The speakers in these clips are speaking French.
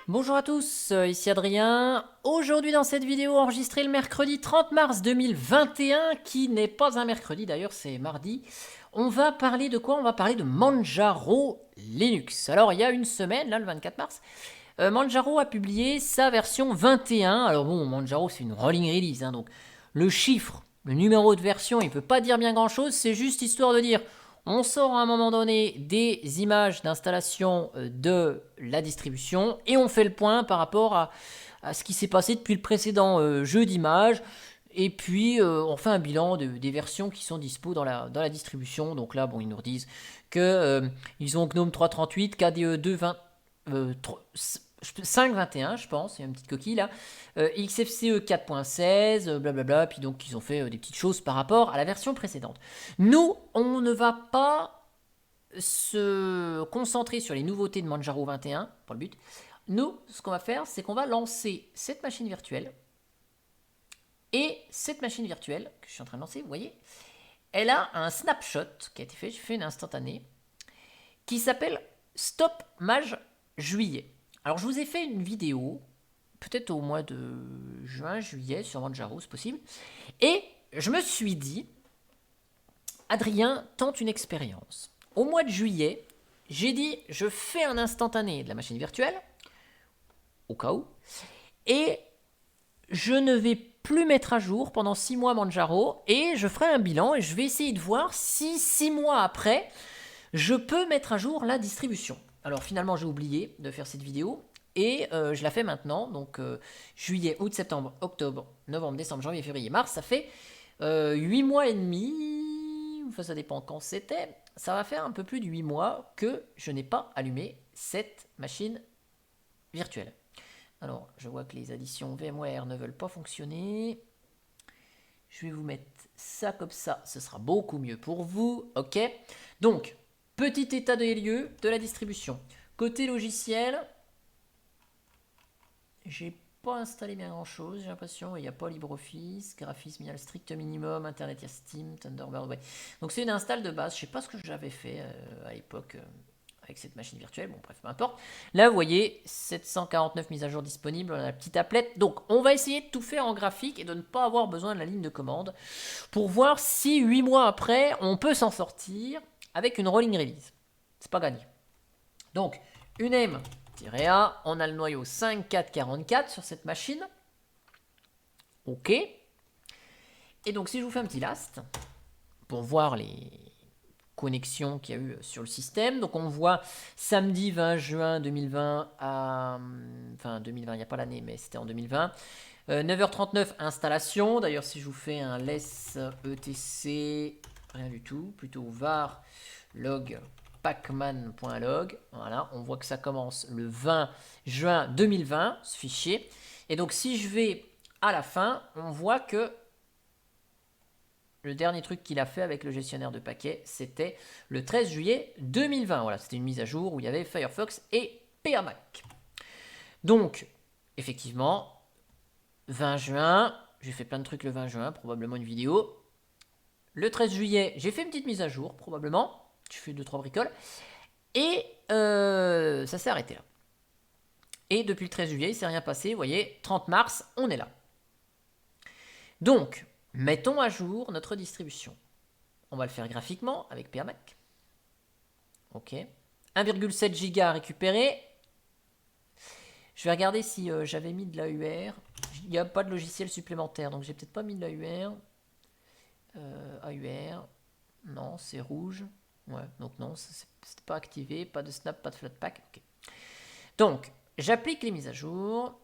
Bonjour à tous, ici Adrien. Aujourd'hui dans cette vidéo enregistrée le mercredi 30 mars 2021, qui n'est pas un mercredi d'ailleurs, c'est mardi, on va parler de quoi? On va parler de Manjaro Linux. Alors il y a une semaine, là le 24 mars, Manjaro a publié sa version 21. Alors bon, Manjaro c'est une rolling release, hein, donc le chiffre, le numéro de version, il ne peut pas dire bien grand chose, c'est juste histoire de dire on sort à un moment donné des images d'installation de la distribution et on fait le point par rapport à ce qui s'est passé depuis le précédent jeu d'images. Et puis on fait un bilan des versions qui sont dispo dans la distribution. Donc là, bon, ils nous disent que ils ont GNOME 3.38, KDE 2.20, 5.21, je pense, il y a une petite coquille là, XFCE 4.16, blablabla, puis donc ils ont fait des petites choses par rapport à la version précédente. Nous, on ne va pas se concentrer sur les nouveautés de Manjaro 21, pour le but. Nous, ce qu'on va faire, c'est qu'on va lancer cette machine virtuelle. Et cette machine virtuelle que je suis en train de lancer, vous voyez, elle a un snapshot qui a été fait, j'ai fait une instantanée, qui s'appelle Stop Maj Juillet. Alors je vous ai fait une vidéo, peut-être au mois de juin, juillet, sur Manjaro, c'est possible. Et je me suis dit, Adrien tente une expérience. Au mois de juillet, j'ai dit, je fais un instantané de la machine virtuelle, au cas où, et je ne vais plus mettre à jour pendant 6 mois Manjaro, et je ferai un bilan, et je vais essayer de voir si 6 mois après, je peux mettre à jour la distribution. Alors finalement, j'ai oublié de faire cette vidéo, et je la fais maintenant, donc juillet, août, septembre, octobre, novembre, décembre, janvier, février, mars, ça fait 8 mois et demi, enfin ça dépend quand c'était, ça va faire un peu plus de 8 mois que je n'ai pas allumé cette machine virtuelle. Alors, je vois que les additions VMware ne veulent pas fonctionner. Je vais vous mettre ça comme ça, ce sera beaucoup mieux pour vous, ok? Donc, petit état des lieux de la distribution. Côté logiciel, j'ai pas installé bien grand chose, j'ai l'impression. Il n'y a pas LibreOffice, graphisme, il y a le strict minimum, Internet, il y a Steam, Thunderbird, ouais. Donc c'est une install de base, je sais pas ce que j'avais fait à l'époque avec cette machine virtuelle, bon bref, peu importe. Là vous voyez, 749 mises à jour disponibles, on a la petite applet. Donc on va essayer de tout faire en graphique et de ne pas avoir besoin de la ligne de commande pour voir si 8 mois après, on peut s'en sortir avec une rolling release. C'est pas gagné. Donc, une M-A, on a le noyau 5444 sur cette machine. OK. Et donc, si je vous fais un petit last, pour voir les connexions qu'il y a eu sur le système, donc on voit samedi 20 juin 2020 à... Enfin, 2020, il n'y a pas l'année, mais c'était en 2020. 9h39, installation. D'ailleurs, si je vous fais un less etc, rien du tout, plutôt var log pacman.log. Voilà, on voit que ça commence le 20 juin 2020, ce fichier. Et donc, si je vais à la fin, on voit que le dernier truc qu'il a fait avec le gestionnaire de paquets, c'était le 13 juillet 2020. Voilà, c'était une mise à jour où il y avait Firefox et PRMac. Donc, effectivement, 20 juin, j'ai fait plein de trucs le 20 juin, probablement une vidéo. Le 13 juillet, j'ai fait une petite mise à jour, probablement. Je fais 2-3 bricoles. Et ça s'est arrêté là. Et depuis le 13 juillet, il ne s'est rien passé. Vous voyez, 30 mars, on est là. Donc, mettons à jour notre distribution. On va le faire graphiquement avec PRMac. OK. 1,7 Go à récupérer. Je vais regarder si j'avais mis de l'AUR. Il n'y a pas de logiciel supplémentaire, donc j'ai peut-être pas mis de l'AUR. AUR. Non, c'est rouge. Ouais, donc non, c'est pas activé. Pas de snap, pas de flatpak. OK. Donc, j'applique les mises à jour.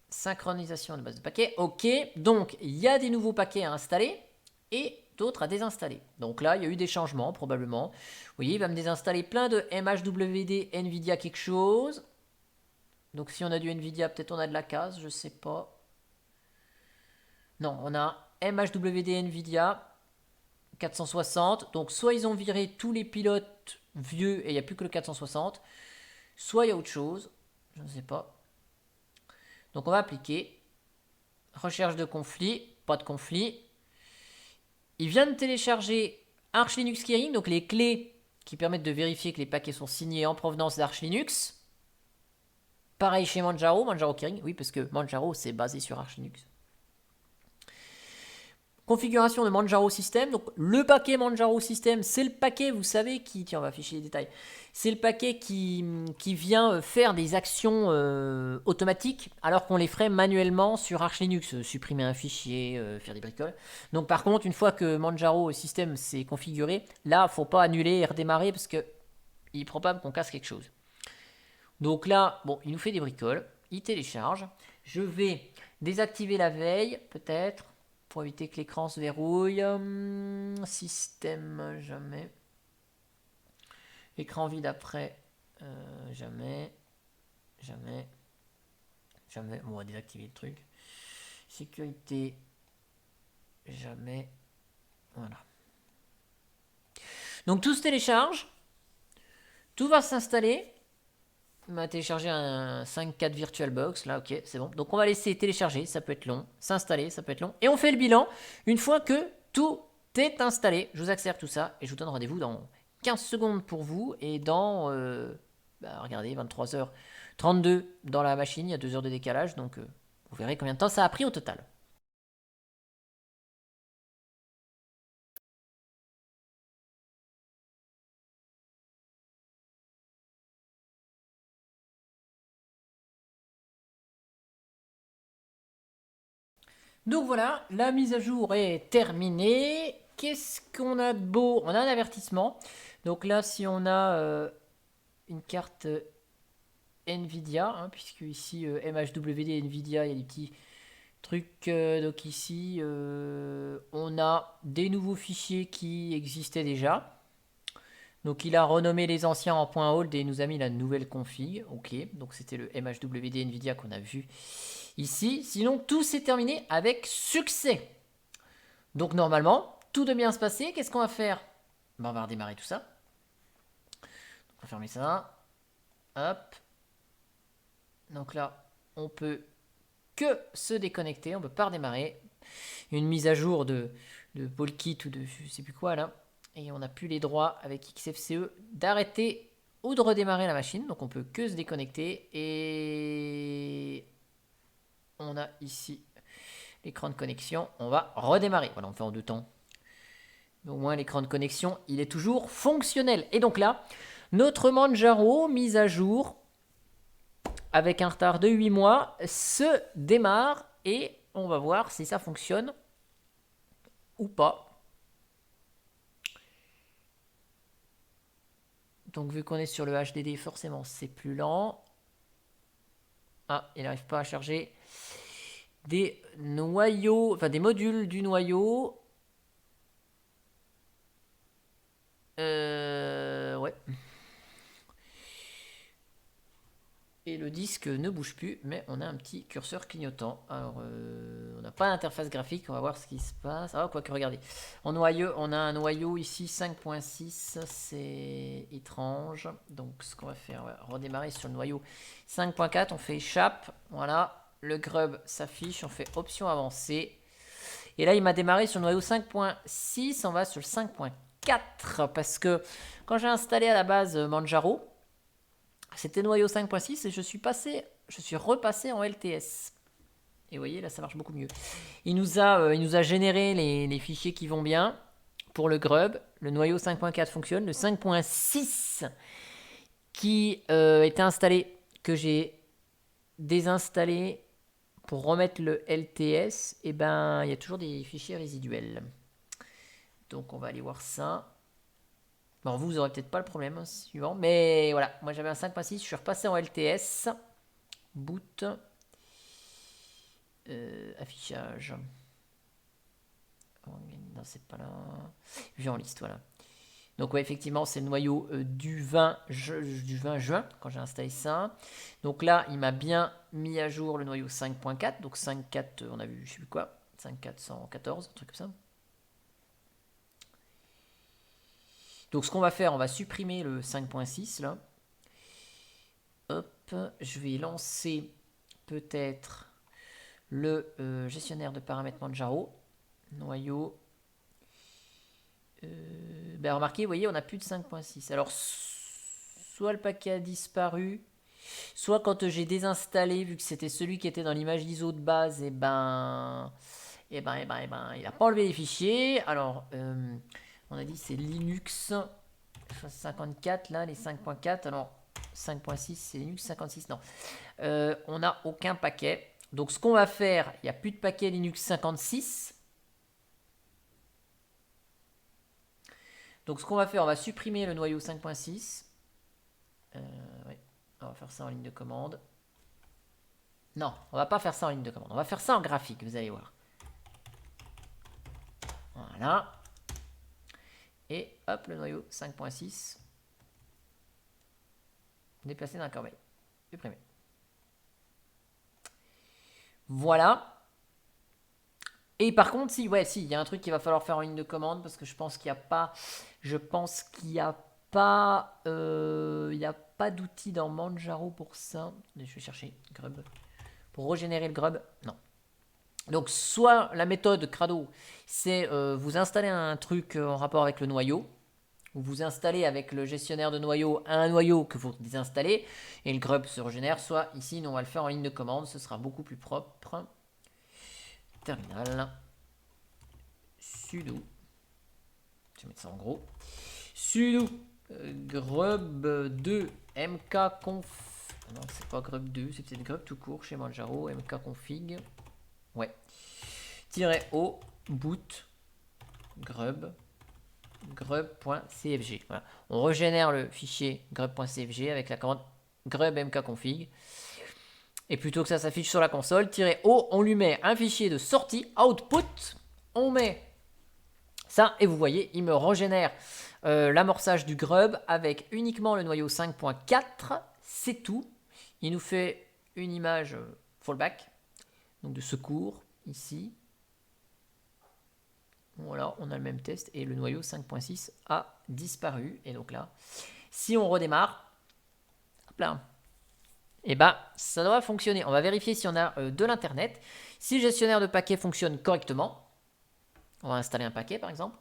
Synchronisation de base de paquets. OK. Donc, il y a des nouveaux paquets à installer et d'autres à désinstaller. Donc là, il y a eu des changements, probablement. Vous voyez, il va me désinstaller plein de MHWD NVIDIA quelque chose. Donc, si on a du NVIDIA, peut-être on a de la case, je sais pas. Non, on a MHWD NVIDIA 460. Donc, soit ils ont viré tous les pilotes vieux et il n'y a plus que le 460, soit il y a autre chose. Je ne sais pas. Donc, on va appliquer. Recherche de conflit. Pas de conflit. Il vient de télécharger Arch Linux Keyring, donc les clés qui permettent de vérifier que les paquets sont signés en provenance d'Arch Linux. Pareil chez Manjaro, Manjaro Keyring, oui, parce que Manjaro, c'est basé sur Arch Linux. Configuration de Manjaro System. Donc, le paquet Manjaro System, c'est le paquet, vous savez, qui... Tiens, on va afficher les détails. C'est le paquet qui vient faire des actions automatiques, alors qu'on les ferait manuellement sur Arch Linux. Supprimer un fichier, faire des bricoles. Donc, par contre, une fois que Manjaro System s'est configuré, là, il ne faut pas annuler et redémarrer, parce que il est probable qu'on casse quelque chose. Donc là, bon, il nous fait des bricoles, il télécharge. Je vais désactiver la veille, peut-être, pour éviter que l'écran se verrouille. Système, jamais. Écran vide après, jamais. Jamais. Jamais. Bon, on va désactiver le truc. Sécurité, jamais. Voilà. Donc tout se télécharge. Tout va s'installer. On va télécharger un 5.4 VirtualBox, là, ok, c'est bon. Donc on va laisser télécharger, ça peut être long, s'installer, ça peut être long. Et on fait le bilan une fois que tout est installé. Je vous accélère tout ça et je vous donne rendez-vous dans 15 secondes pour vous. Et dans, regardez, 23h32 dans la machine, il y a 2 heures de décalage. Donc vous verrez combien de temps ça a pris au total. Donc voilà, la mise à jour est terminée. Qu'est-ce qu'on a de beau? On a un avertissement. Donc là, si on a une carte Nvidia, hein, puisque ici MHWD Nvidia, il y a des petits trucs. Donc ici, on a des nouveaux fichiers qui existaient déjà. Donc il a renommé les anciens en .hold et il nous a mis la nouvelle config. Ok, donc c'était le MHWD Nvidia qu'on a vu ici. Sinon, tout s'est terminé avec succès. Donc normalement, tout doit bien se passer. Qu'est-ce qu'on va faire? On va redémarrer tout ça. On va fermer ça. Hop. Donc là, on peut que se déconnecter. On ne peut pas redémarrer. Une mise à jour de Polkit ou de je sais plus quoi là. Et on n'a plus les droits avec XFCE d'arrêter ou de redémarrer la machine. Donc on peut que se déconnecter. Et on a ici l'écran de connexion. On va redémarrer. Voilà, on fait en 2 temps. Au moins l'écran de connexion, il est toujours fonctionnel. Et donc là, notre Manjaro, mise à jour, avec un retard de 8 mois, se démarre. Et on va voir si ça fonctionne ou pas. Donc vu qu'on est sur le HDD, forcément c'est plus lent. Ah, il n'arrive pas à charger des noyaux, enfin des modules du noyau. Ouais. Et le disque ne bouge plus, mais on a un petit curseur clignotant. Alors, on n'a pas d'interface graphique, on va voir ce qui se passe. Ah, quoique, regardez. On a un noyau ici 5.6, c'est étrange. Donc, ce qu'on va faire, on va redémarrer sur le noyau 5.4. On fait échappe, voilà. Le grub s'affiche, on fait option avancée. Et là, il m'a démarré sur le noyau 5.6, on va sur le 5.4. Parce que quand j'ai installé à la base Manjaro, c'était noyau 5.6 et je suis repassé en LTS. Et vous voyez, là, ça marche beaucoup mieux. Il nous a généré les fichiers qui vont bien pour le grub. Le noyau 5.4 fonctionne. Le 5.6 qui était installé, que j'ai désinstallé pour remettre le LTS, et ben, il y a toujours des fichiers résiduels. Donc, on va aller voir ça. Bon, vous n'aurez peut-être pas le problème suivant, mais voilà, moi j'avais un 5.6, je suis repassé en LTS. Boot. Affichage. Non, c'est pas là. Vue en liste, voilà. Donc ouais, effectivement, c'est le noyau du 20 juin, quand j'ai installé ça. Donc là, il m'a bien mis à jour le noyau 5.4. Donc 5.4, on a vu, je sais plus quoi, 5.414, un truc comme ça. Donc ce qu'on va faire, on va supprimer le 5.6 là. Hop, je vais lancer peut-être le gestionnaire de paramètres Manjaro. Noyau. Ben remarquez, vous voyez, on n'a plus de 5.6. Alors, soit le paquet a disparu, Soit quand j'ai désinstallé, vu que c'était celui qui était dans l'image ISO de base, et ben, il a pas enlevé les fichiers. Alors, on a dit c'est Linux 54, là, les 5.4. Alors, 5.6, c'est Linux 56, non. On n'a aucun paquet. Donc, ce qu'on va faire, il n'y a plus de paquet Linux 56. Donc, ce qu'on va faire, on va supprimer le noyau 5.6. Oui, on va faire ça en ligne de commande. Non, on va pas faire ça en ligne de commande. On va faire ça en graphique, vous allez voir. Voilà. Et hop, le noyau 5.6. Déplacé dans la corbeille. Supprimer. Voilà. Et par contre, si, il y a un truc qu'il va falloir faire en ligne de commande parce que je pense qu'il n'y a pas, il y a pas d'outil dans Manjaro pour ça. Je vais chercher grub pour régénérer le grub. Non. Donc soit la méthode Crado, c'est vous installez un truc en rapport avec le noyau. Ou vous installez avec le gestionnaire de noyau un noyau que vous désinstallez et le grub se régénère. Soit ici, nous on va le faire en ligne de commande, ce sera beaucoup plus propre. Terminal. Sudo. Je vais mettre ça en gros. Sudo grub2 mkconf. Non, c'est pas grub2, c'est peut-être grub tout court chez Manjaro. mkconfig. Ouais. -o boot grub. grub.cfg. Voilà. On régénère le fichier grub.cfg avec la commande grub mkconfig. Et plutôt que ça s'affiche sur la console, -o, on lui met un fichier de sortie, output. On met ça et vous voyez, il me régénère l'amorçage du grub avec uniquement le noyau 5.4. C'est tout. Il nous fait une image fallback, donc de secours ici. Voilà, on a le même test et le noyau 5.6 a disparu. Et donc là, si on redémarre, hop là, et bah ça doit fonctionner. On va vérifier si on a de l'internet. Si le gestionnaire de paquets fonctionne correctement, on va installer un paquet par exemple.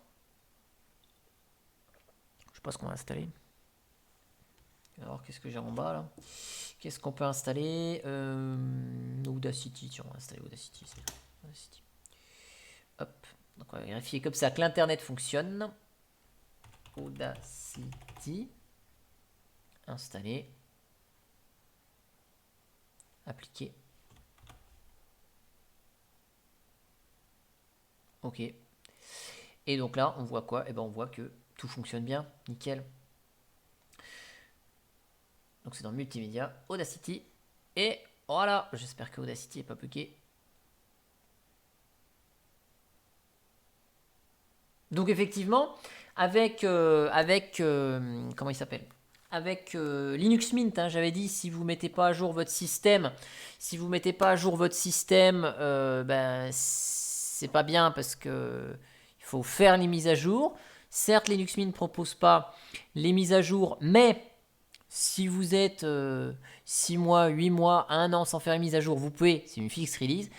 Je sais pas ce qu'on va installer. Alors qu'est-ce que j'ai en bas là? Qu'est-ce qu'on peut installer? Audacity, tiens, on va installer Audacity. Audacity. Hop. Donc on va vérifier comme ça que l'internet fonctionne. Audacity. Installer. Appliquer. Ok. Et donc là, on voit quoi? Eh ben on voit que tout fonctionne bien. Nickel. Donc c'est dans Multimédia, Audacity. Et voilà. J'espère que Audacity n'est pas bugué. Donc effectivement, avec comment il s'appelle? Avec Linux Mint, hein, j'avais dit si vous mettez pas à jour votre système, ben c'est pas bien parce que il faut faire les mises à jour. Certes, Linux Mint ne propose pas les mises à jour, mais si vous êtes 6 mois, 8 mois, 1 an sans faire les mises à jour, vous pouvez, c'est une fixe release.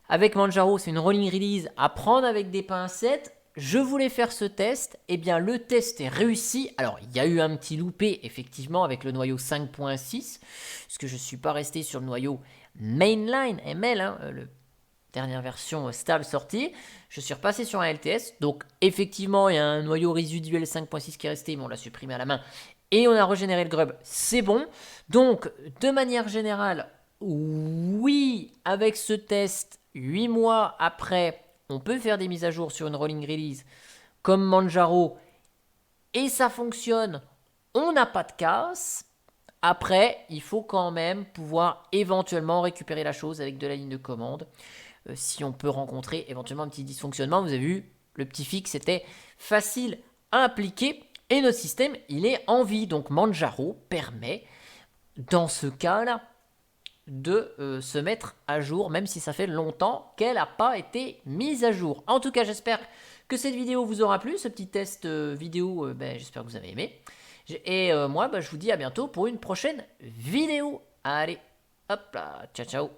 Avec Manjaro, c'est une rolling release à prendre avec des pincettes. Je voulais faire ce test, et bien le test est réussi. Alors il y a eu un petit loupé effectivement avec le noyau 5.6, parce que je ne suis pas resté sur le noyau mainline ML, hein, la dernière version stable sortie. Je suis repassé sur un LTS, donc effectivement il y a un noyau résiduel 5.6 qui est resté, mais on l'a supprimé à la main. Et on a régénéré le grub, c'est bon. Donc de manière générale, oui, avec ce test, 8 mois après, on peut faire des mises à jour sur une rolling release comme Manjaro et ça fonctionne, on n'a pas de casse. Après, il faut quand même pouvoir éventuellement récupérer la chose avec de la ligne de commande. Si on peut rencontrer éventuellement un petit dysfonctionnement, vous avez vu, le petit fix était facile à appliquer et notre système, il est en vie. Donc Manjaro permet, dans ce cas-là, de se mettre à jour, même si ça fait longtemps qu'elle n'a pas été mise à jour. En tout cas, j'espère que cette vidéo vous aura plu, ce petit test vidéo, j'espère que vous avez aimé. Et moi, je vous dis à bientôt pour une prochaine vidéo. Allez, hop là, ciao ciao.